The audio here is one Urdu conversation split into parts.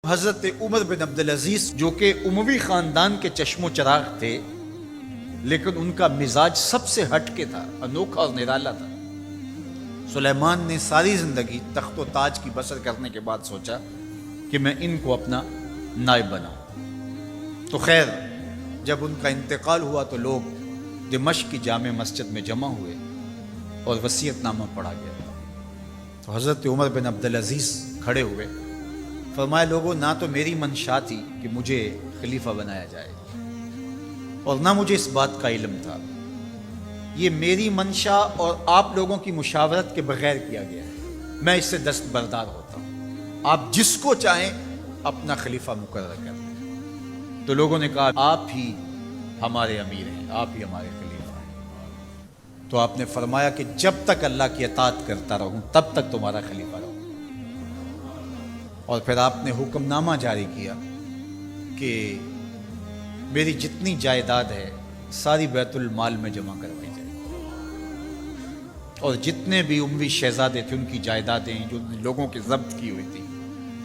حضرت عمر بن عبدالعزیز جو کہ اموی خاندان کے چشم و چراغ تھے، لیکن ان کا مزاج سب سے ہٹ کے تھا، انوکھا اور نرالا تھا۔ سلیمان نے ساری زندگی تخت و تاج کی بسر کرنے کے بعد سوچا کہ میں ان کو اپنا نائب بناؤں۔ تو خیر، جب ان کا انتقال ہوا تو لوگ دمشق کی جامع مسجد میں جمع ہوئے اور وصیت نامہ پڑھا گیا۔ تو حضرت عمر بن عبدالعزیز کھڑے ہوئے، فرمایا لوگوں، نہ تو میری منشا تھی کہ مجھے خلیفہ بنایا جائے اور نہ مجھے اس بات کا علم تھا، یہ میری منشا اور آپ لوگوں کی مشاورت کے بغیر کیا گیا ہے، میں اس سے دستبردار ہوتا ہوں، آپ جس کو چاہیں اپنا خلیفہ مقرر کر دیں۔ تو لوگوں نے کہا آپ ہی ہمارے امیر ہیں، آپ ہی ہمارے خلیفہ ہیں۔ تو آپ نے فرمایا کہ جب تک اللہ کی اطاعت کرتا رہوں تب تک تمہارا خلیفہ رہوں۔ اور پھر آپ نے حکم نامہ جاری کیا کہ میری جتنی جائیداد ہے ساری بیت المال میں جمع کروائی جائے، اور جتنے بھی اموی شہزادے تھے ان کی جائیدادیں جو لوگوں کی ضبط کی ہوئی تھی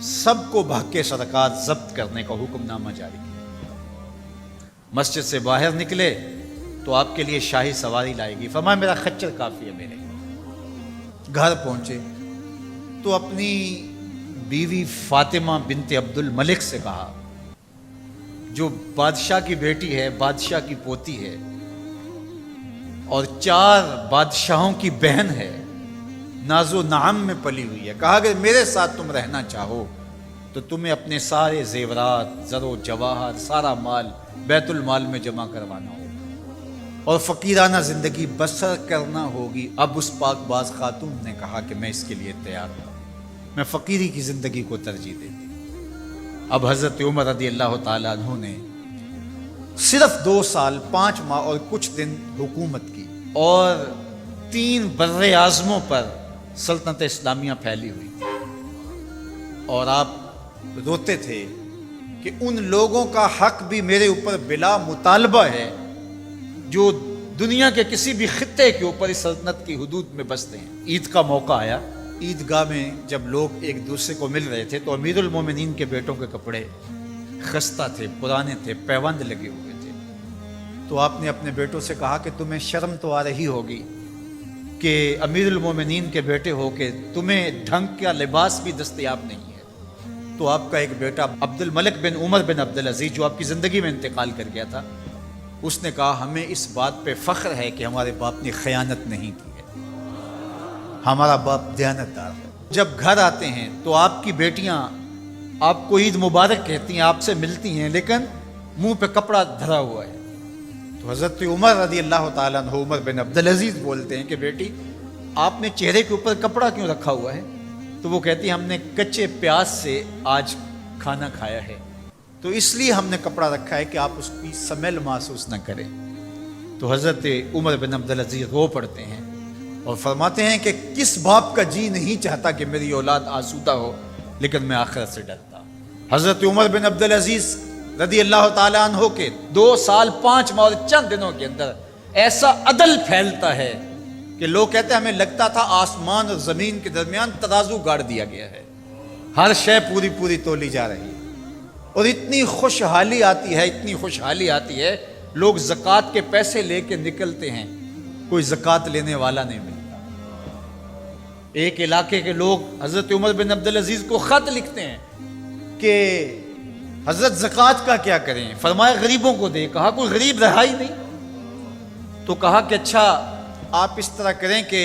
سب کو بحق صدقات ضبط کرنے کا حکم نامہ جاری کیا۔ مسجد سے باہر نکلے تو آپ کے لیے شاہی سواری لائے گی، فرمایا میرا خچر کافی ہے میرے۔ گھر پہنچے تو اپنی بیوی فاطمہ بنت عبد الملک سے کہا، جو بادشاہ کی بیٹی ہے، بادشاہ کی پوتی ہے اور 4 بادشاہوں کی بہن ہے، ناز و نعم میں پلی ہوئی ہے، کہا اگر میرے ساتھ تم رہنا چاہو تو تمہیں اپنے سارے زیورات، زر و جواہر، سارا مال بیت المال میں جمع کروانا ہوگا اور فقیرانہ زندگی بسر کرنا ہوگی۔ اب اس پاک باز خاتون نے کہا کہ میں اس کے لیے تیار ہوں، میں فقیری کی زندگی کو ترجیح دیتی۔ اب حضرت عمر رضی اللہ تعالیٰ عنہ نے صرف 2 سال 5 ماہ اور کچھ دن حکومت کی، اور 3 بر اعظموں پر سلطنت اسلامیہ پھیلی ہوئی تھی، اور آپ روتے تھے کہ ان لوگوں کا حق بھی میرے اوپر بلا مطالبہ ہے جو دنیا کے کسی بھی خطے کے اوپر اس سلطنت کی حدود میں بستے ہیں۔ عید کا موقع آیا، عیدگاہ میں جب لوگ ایک دوسرے کو مل رہے تھے تو امیر المومنین کے بیٹوں کے کپڑے خستہ تھے، پرانے تھے، پیوند لگے ہوئے تھے۔ تو آپ نے اپنے بیٹوں سے کہا کہ تمہیں شرم تو آ رہی ہوگی کہ امیر المومنین کے بیٹے ہو کے تمہیں ڈھنگ کا لباس بھی دستیاب نہیں ہے۔ تو آپ کا ایک بیٹا عبد الملک بن عمر بن عبدالعزیز جو آپ کی زندگی میں انتقال کر گیا تھا، اس نے کہا ہمیں اس بات پہ فخر ہے کہ ہمارے باپ نے خیانت نہیں کی ہے، ہمارا باپ دیانتدار ہے۔ جب گھر آتے ہیں تو آپ کی بیٹیاں آپ کو عید مبارک کہتی ہیں، آپ سے ملتی ہیں، لیکن منہ پہ کپڑا دھرا ہوا ہے۔ تو حضرت عمر رضی اللہ تعالیٰ عنہ عمر بن عبدالعزیز بولتے ہیں کہ بیٹی آپ نے چہرے کے اوپر کپڑا کیوں رکھا ہوا ہے؟ تو وہ کہتی ہیں ہم نے کچے پیاز سے آج کھانا کھایا ہے، تو اس لیے ہم نے کپڑا رکھا ہے کہ آپ اس کی سمیل محسوس نہ کریں۔ تو حضرت عمر بن عبدالعزیز رو پڑتے ہیں اور فرماتے ہیں کہ کس باپ کا جی نہیں چاہتا کہ میری اولاد آسودہ ہو، لیکن میں آخرت سے ڈرتا ہوں۔ حضرت عمر بن عبدالعزیز رضی اللہ تعالیٰ عنہ کے 2 سال 5 ماہ اور چند دنوں کے اندر ایسا عدل پھیلتا ہے کہ لوگ کہتے ہیں ہمیں لگتا تھا آسمان اور زمین کے درمیان ترازو گاڑ دیا گیا ہے، ہر شے پوری تولی جا رہی ہے، اور اتنی خوشحالی آتی ہے، اتنی خوشحالی آتی ہے، لوگ زکوٰۃ کے پیسے لے کے نکلتے ہیں، کوئی زکوٰۃ لینے والا نہیں ملتا۔ ایک علاقے کے لوگ حضرت عمر بن عبدالعزیز کو خط لکھتے ہیں کہ حضرت زکوٰۃ کا کیا کریں؟ فرمایا غریبوں کو دیں۔ کہا کوئی غریب رہا ہی نہیں، تو کہا کہ اچھا آپ اس طرح کریں کہ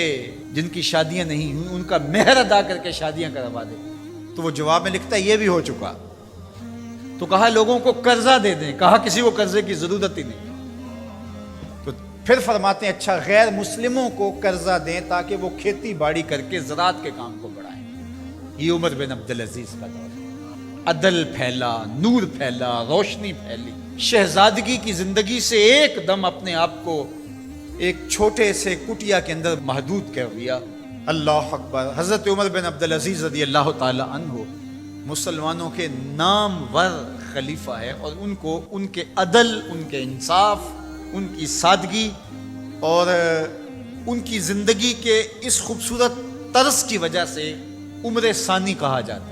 جن کی شادیاں نہیں ہوئی ان کا مہر ادا کر کے شادیاں کروا دیں۔ تو وہ جواب میں لکھتا ہے یہ بھی ہو چکا۔ تو کہا لوگوں کو قرضہ دے دیں۔ کہا کسی کو قرضے کی ضرورت ہی نہیں۔ تو پھر فرماتے ہیں اچھا غیر مسلموں کو قرضہ دیں تاکہ وہ کھیتی باڑی کر کے زراعت کے کام کو بڑھائیں۔ یہ عمر بن عبدالعزیز کا دور ہے۔ عدل پھیلا، نور پھیلا، روشنی پھیلی، شہزادگی کی زندگی سے ایک دم اپنے آپ کو ایک چھوٹے سے کٹیا کے اندر محدود کر دیا۔ اللہ اکبر۔ حضرت عمر بن عبدالعزیز رضی اللہ تعالی عنہ مسلمانوں کے نامور خلیفہ ہے، اور ان کو ان کے عدل، ان کے انصاف، ان کی سادگی اور ان کی زندگی کے اس خوبصورت طرز کی وجہ سے عمر ثانی کہا جاتا ہے۔